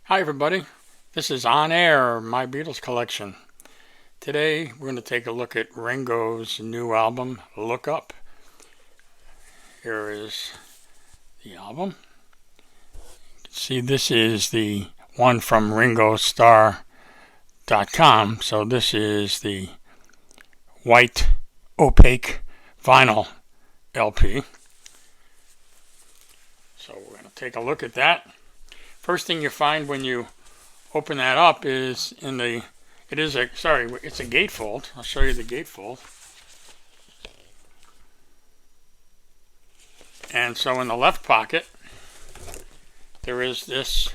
Hi everybody, this is On Air, my Beatles collection. Today we're going to take a look at Ringo's new album, Look Up. Here is the album. See, this is the one from RingoStarr.com, so this is the white opaque vinyl LP. So we're going to take a look at that. First thing you find when you open that up is it's a gatefold. I'll show you the gatefold. And so in the left pocket, there is this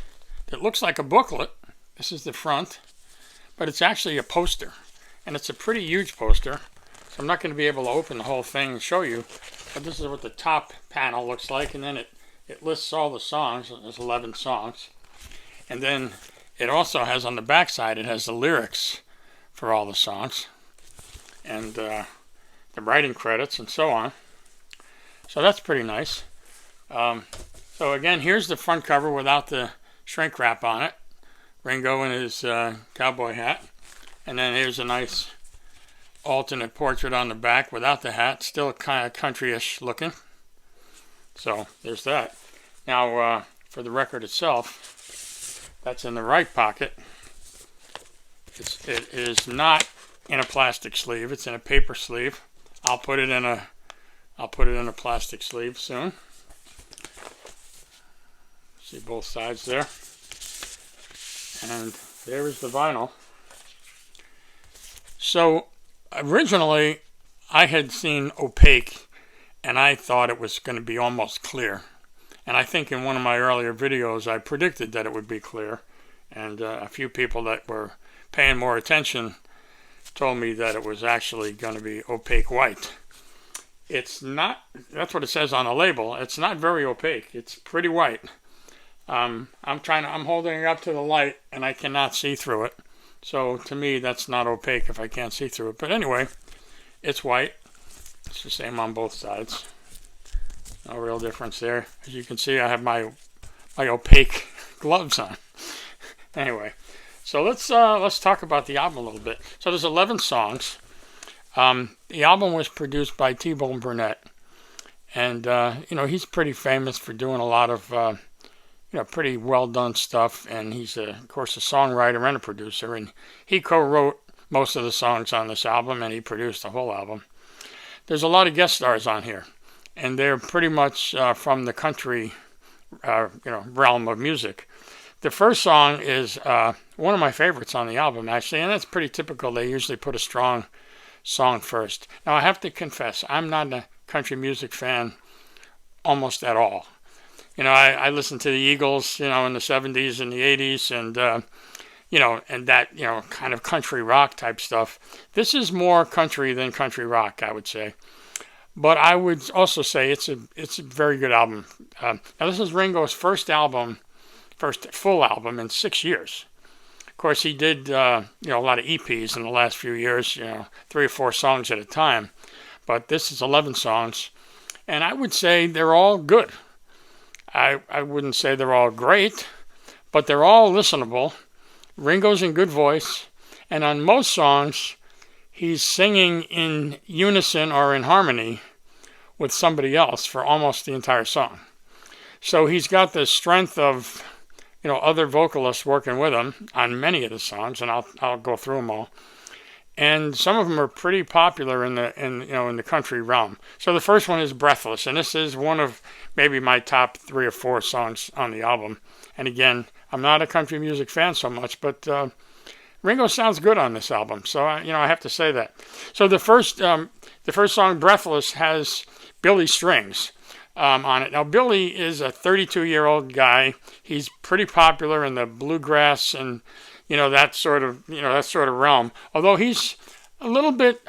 that looks like a booklet. This is the front, but it's actually a poster. And it's a pretty huge poster. So I'm not going to be able to open the whole thing and show you, but this is what the top panel looks like, and then it lists all the songs. There's 11 songs. And then it also has on the back side, it has the lyrics for all the songs. And the writing credits and so on. So that's pretty nice. So again, here's the front cover without the shrink wrap on it. Ringo in his cowboy hat. And then here's a nice alternate portrait on the back without the hat. Still kind of country-ish looking. So there's that. Now, for the record itself, that's in the right pocket. It is not in a plastic sleeve. It's in a paper sleeve. I'll put it in a plastic sleeve soon. See both sides there. And there is the vinyl. So originally, I had seen opaque, and I thought it was going to be almost clear. And I think in one of my earlier videos, I predicted that it would be clear. And a few people that were paying more attention told me that it was actually going to be opaque white. It's not, that's what it says on the label. It's not very opaque. It's pretty white. I'm holding it up to the light, and I cannot see through it. So to me, that's not opaque if I can't see through it. But anyway, it's white. It's the same on both sides. No real difference there. As you can see, I have my opaque gloves on. Anyway, so let's talk about the album a little bit. So there's 11 songs. The album was produced by T-Bone Burnett, and he's pretty famous for doing a lot of pretty well done stuff. And he's of course a songwriter and a producer, and he co-wrote most of the songs on this album, and he produced the whole album. There's a lot of guest stars on here. And they're pretty much from the country, realm of music. The first song is one of my favorites on the album, actually, and that's pretty typical. They usually put a strong song first. Now, I have to confess, I'm not a country music fan almost at all. I listened to the Eagles, in the 70s and the 80s, and and that, kind of country rock type stuff. This is more country than country rock, I would say. But I would also say it's a very good album. Now this is Ringo's first full album in 6 years. Of course, he did a lot of EPs in the last few years, 3 or 4 songs at a time. But this is 11 songs, and I would say they're all good. I wouldn't say they're all great, but they're all listenable. Ringo's in good voice, and on most songs, he's singing in unison or in harmony with somebody else for almost the entire song. So he's got the strength of, other vocalists working with him on many of the songs, and I'll go through them all. And some of them are pretty popular in the country realm. So the first one is Breathless, and this is one of maybe my top 3 or 4 songs on the album. And again, I'm not a country music fan so much, but Ringo sounds good on this album, so I have to say that. So the first song, Breathless, has Billy Strings on it. Now Billy is a 32-year-old guy. He's pretty popular in the bluegrass and that sort of realm. Although he's a little bit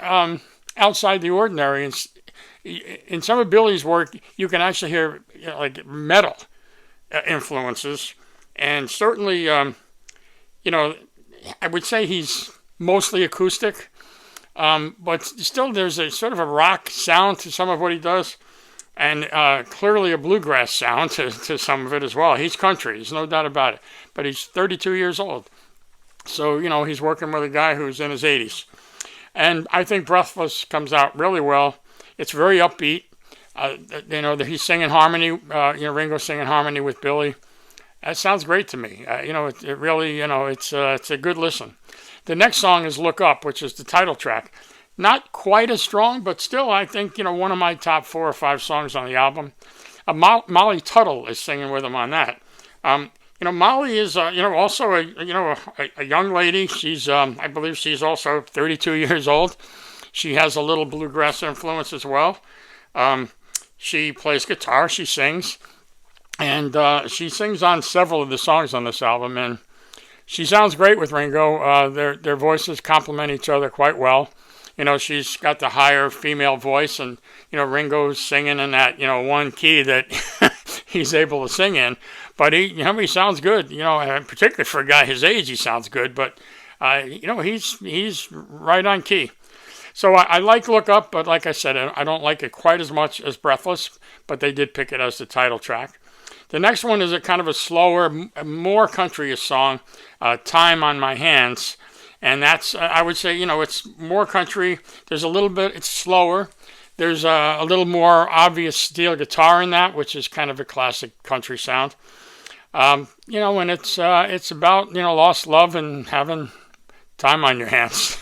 outside the ordinary. In some of Billy's work, you can actually hear like metal influences, and certainly I would say he's mostly acoustic, but still there's a sort of a rock sound to some of what he does. and clearly a bluegrass sound to some of it as well. He's country, there's no doubt about it. But he's 32 years old. So, he's working with a guy who's in his 80s. And I think Breathless comes out really well. It's very upbeat. He's singing harmony, Ringo singing harmony with Billy. That sounds great to me. It really, it's a good listen. The next song is Look Up, which is the title track. Not quite as strong, but still, I think, one of my top 4 or 5 songs on the album. Molly Tuttle is singing with him on that. Molly is, also a young lady. She's, I believe she's also 32 years old. She has a little bluegrass influence as well. She plays guitar, she sings, and she sings on several of the songs on this album, and she sounds great with Ringo. Their voices complement each other quite well. She's got the higher female voice, and, Ringo's singing in that, one key that he's able to sing in. But he sounds good, particularly for a guy his age, he sounds good. But, he's right on key. So I like Look Up, but like I said, I don't like it quite as much as Breathless, but they did pick it as the title track. The next one is a kind of a slower, more countryish song, Time on My Hands. And that's, I would say, it's more country. There's a little bit, it's slower. There's a little more obvious steel guitar in that, which is kind of a classic country sound. And it's about, lost love and having time on your hands.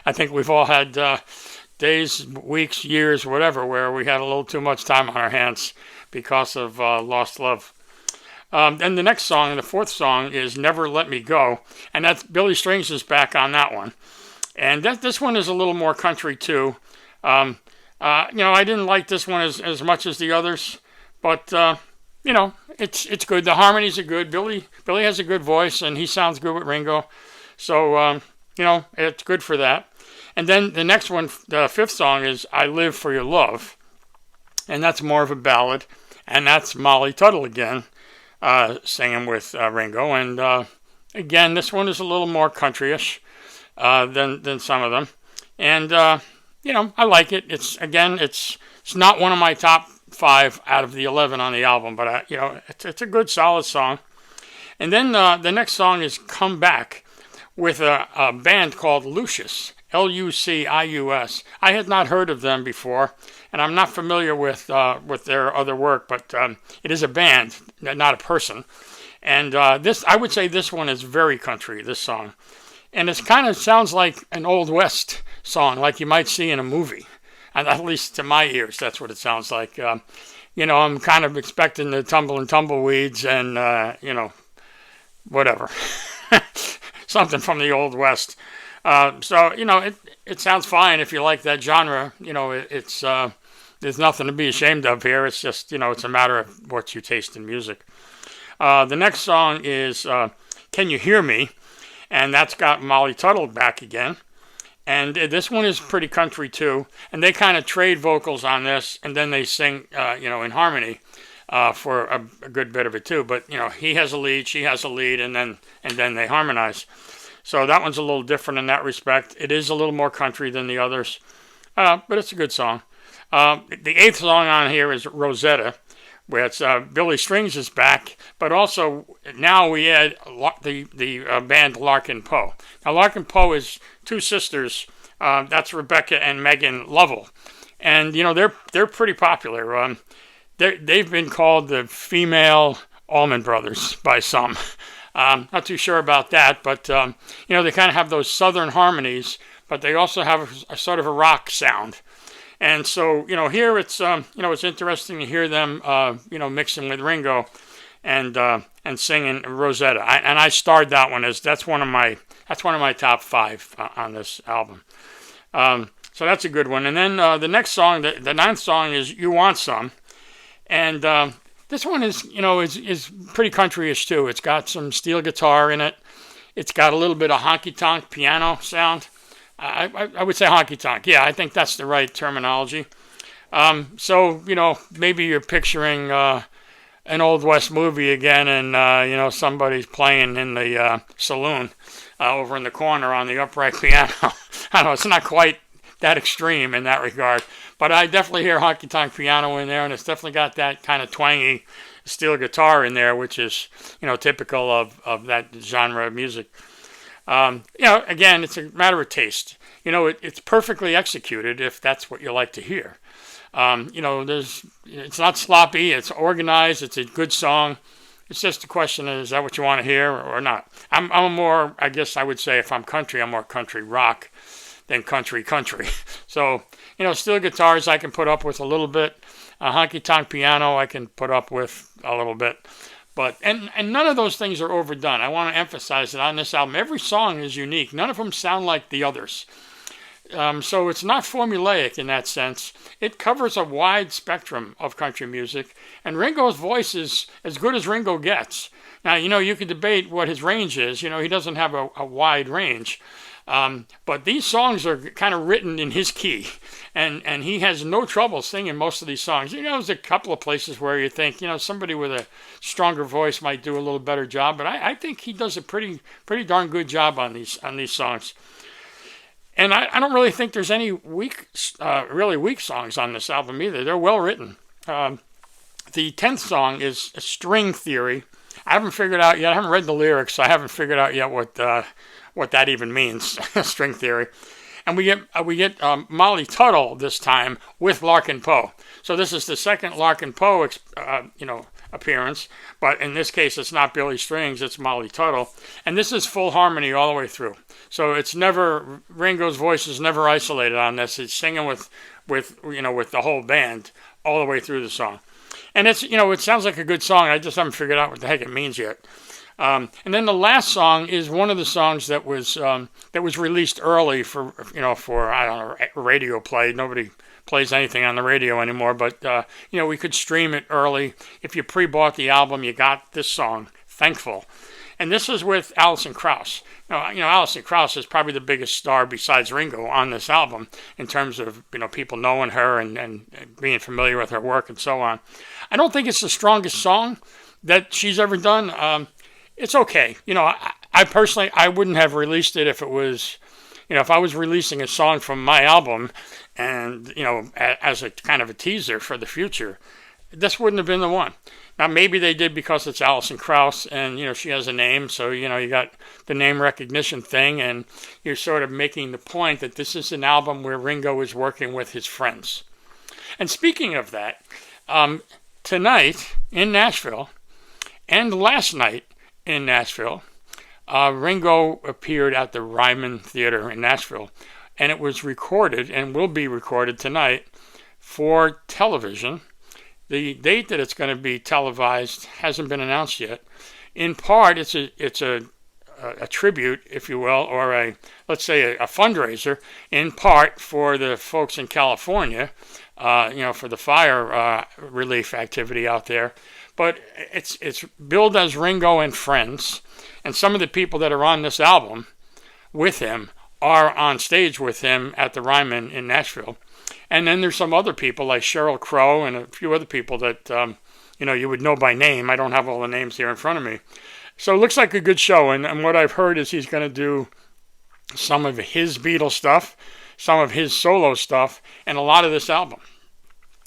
I think we've all had days, weeks, years, whatever, where we had a little too much time on our hands because of lost love. And the next song, the 4th song, is Never Let Me Go. And that's Billy Strings is back on that one. And this one is a little more country, too. I didn't like this one as much as the others. But, it's good. The harmonies are good. Billy has a good voice, and he sounds good with Ringo. So, it's good for that. And then the next one, the 5th song, is I Live for Your Love. And that's more of a ballad. And that's Molly Tuttle again. Singing with Ringo, and again, this one is a little more countryish than some of them, and I like it. It's not one of my top 5 out of the 11 on the album, but it's a good solid song. And then the next song is Come Back with a band called Lucius, Lucius. I had not heard of them before, and I'm not familiar with their other work, but it is a band, not a person. And I would say this one is very country, this song. And it kind of sounds like an Old West song, like you might see in a movie. And at least to my ears, that's what it sounds like. I'm kind of expecting the tumble and tumbleweeds and, whatever. Something from the Old West. It sounds fine if you like that genre. It's there's nothing to be ashamed of here. It's just, it's a matter of what you taste in music. The next song is Can You Hear Me? And that's got Molly Tuttle back again. And this one is pretty country too. And they kind of trade vocals on this, and then they sing, in harmony for a good bit of it too. But, he has a lead, she has a lead, and then they harmonize. So that one's a little different in that respect. It is a little more country than the others, but it's a good song. The 8th song on here is Rosetta, where it's Billy Strings is back, but also now we add the band Larkin Poe. Now Larkin Poe is 2 sisters. That's Rebecca and Megan Lovell, and they're pretty popular. They've been called the female Allman Brothers by some. Not too sure about that, but they kind of have those southern harmonies, but they also have a sort of a rock sound. And so, here it's it's interesting to hear them mixing with Ringo and singing Rosetta. I starred that one that's one of my top 5 on this album. So that's a good one. And then the next song, the 9th song, is You Want Some, and this one is pretty countryish too. It's got some steel guitar in it. It's got a little bit of honky-tonk piano sound. I would say honky-tonk. Yeah, I think that's the right terminology. So, maybe you're picturing an Old West movie again, and, somebody's playing in the saloon over in the corner on the upright piano. I don't know, it's not quite that extreme in that regard. But I definitely hear honky tonk piano in there, and it's definitely got that kind of twangy steel guitar in there, which is, typical of that genre of music. Again, it's a matter of taste. It's perfectly executed if that's what you like to hear. It's not sloppy, it's organized, it's a good song. It's just a question of, is that what you want to hear or not? I'm more, I guess I would say if I'm country, I'm more country rock than country. So, steel guitars I can put up with a little bit. A honky-tonk piano I can put up with a little bit. But and none of those things are overdone. I want to emphasize that on this album, every song is unique. None of them sound like the others. So it's not formulaic in that sense. It covers a wide spectrum of country music, and Ringo's voice is as good as Ringo gets. Now, you can debate what his range is. He doesn't have a wide range. But these songs are kind of written in his key, and he has no trouble singing most of these songs. There's a couple of places where you think, somebody with a stronger voice might do a little better job, but I think he does a pretty darn good job on these songs. And I don't really think there's any really weak songs on this album either. They're well written. The 10th song is a String Theory. I haven't figured out yet. I haven't read the lyrics, so I haven't figured out yet what that even means. String Theory. And we get Molly Tuttle this time with Larkin Poe. So this is the second Larkin Poe appearance, but in this case it's not Billy Strings, it's Molly Tuttle, and this is full harmony all the way through. So it's never, Ringo's voice is never isolated on this. He's singing with the whole band all the way through the song, and it's it sounds like a good song. I just haven't figured out what the heck it means yet. And then the last song is one of the songs that was released early for I don't know, radio play. Nobody plays anything on the radio anymore, but we could stream it early. If you pre-bought the album, you got this song, Thankful. And this is with Alison Krauss. Now, Alison Krauss is probably the biggest star besides Ringo on this album in terms of, people knowing her and being familiar with her work and so on. I don't think it's the strongest song that she's ever done. It's okay. I personally, I wouldn't have released it if it was, if I was releasing a song from my album and, as a kind of a teaser for the future, this wouldn't have been the one. Now, maybe they did because it's Alison Krauss and, she has a name. So, you got the name recognition thing, and you're sort of making the point that this is an album where Ringo is working with his friends. And speaking of that, tonight in Nashville and last night in Nashville, Ringo appeared at the Ryman Theater in Nashville, and it was recorded and will be recorded tonight for television. The date that it's going to be televised hasn't been announced yet. In part, it's a tribute, if you will, or let's say a fundraiser, in part for the folks in California, for the fire relief activity out there. But it's billed as Ringo and Friends, and some of the people that are on this album with him are on stage with him at the Ryman in Nashville. And then there's some other people like Sheryl Crow and a few other people that, you would know by name. I don't have all the names here in front of me. So it looks like a good show. And what I've heard is he's going to do some of his Beatles stuff, some of his solo stuff, and a lot of this album.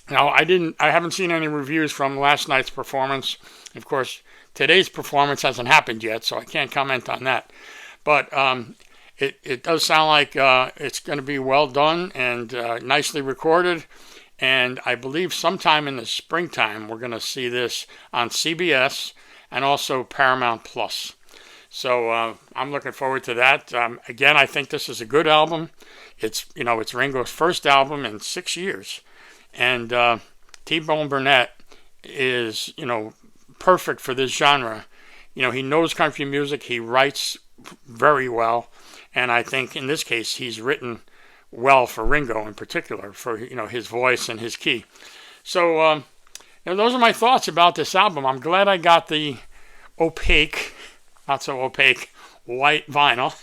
Now, I haven't seen any reviews from last night's performance. Of course, today's performance hasn't happened yet, so I can't comment on that. But it does sound like it's going to be well done and nicely recorded. And I believe sometime in the springtime, we're going to see this on CBS and also Paramount Plus. So I'm looking forward to that. Again, I think this is a good album. It's Ringo's first album in 6 years. And T-Bone Burnett is, perfect for this genre. He knows country music. He writes very well. And I think in this case, he's written well for Ringo in particular, for, his voice and his key. So those are my thoughts about this album. I'm glad I got the opaque, not so opaque, white vinyl.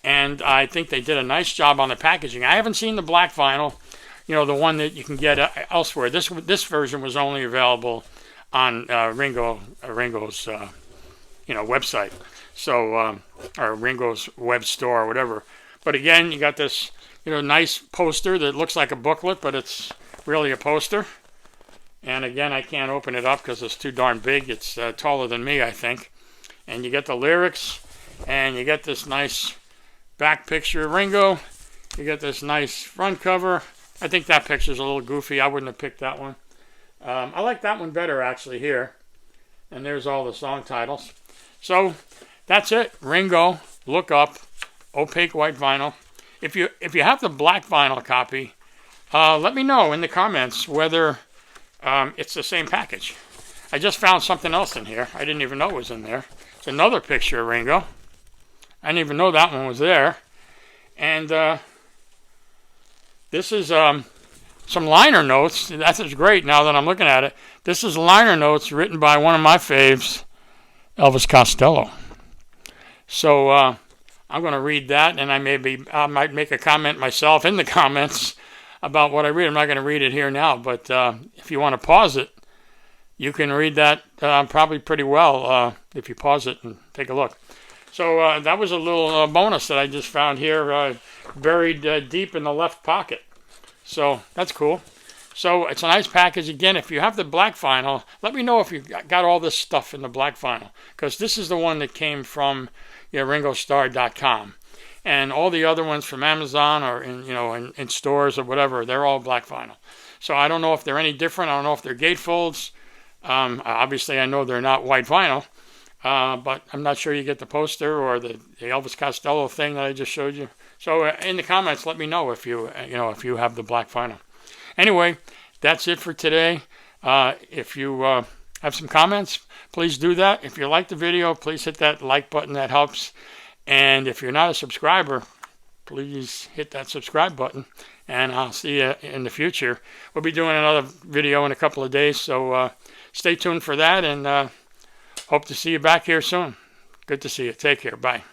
And I think they did a nice job on the packaging. I haven't seen the black vinyl, the one that you can get elsewhere. This version was only available on Ringo's website, so or Ringo's web store or whatever. But again, you got this nice poster that looks like a booklet, but it's really a poster. And again, I can't open it up because it's too darn big. It's taller than me, I think. And you get the lyrics, and you get this nice back picture of Ringo. You get this nice front cover. I think that picture's a little goofy. I wouldn't have picked that one. I like that one better, actually, here. And there's all the song titles. So that's it. Ringo, look up, opaque white vinyl. If you have the black vinyl copy, let me know in the comments whether it's the same package. I just found something else in here. I didn't even know it was in there. It's another picture of Ringo. I didn't even know that one was there. And this is some liner notes. That's great now that I'm looking at it. This is liner notes written by one of my faves, Elvis Costello. So I'm going to read that, and I might make a comment myself in the comments about what I read. I'm not going to read it here now, but if you want to pause it, you can read that probably pretty well if you pause it and take a look. So that was a little bonus that I just found here, buried deep in the left pocket. So that's cool. So it's a nice package. Again, if you have the black vinyl, let me know if you got all this stuff in the black vinyl, because this is the one that came from RingoStarr.com. And all the other ones from Amazon or in stores or whatever, they're all black vinyl. So I don't know if they're any different. I don't know if they're gatefolds. Obviously, I know they're not white vinyl, but I'm not sure you get the poster or the Elvis Costello thing that I just showed you. So in the comments, let me know if you have the black vinyl. Anyway, that's it for today. If you have some comments, please do that. If you like the video, please hit that like button. That helps. And if you're not a subscriber, please hit that subscribe button. And I'll see you in the future. We'll be doing another video in a couple of days, so stay tuned for that, and hope to see you back here soon. Good to see you. Take care. Bye.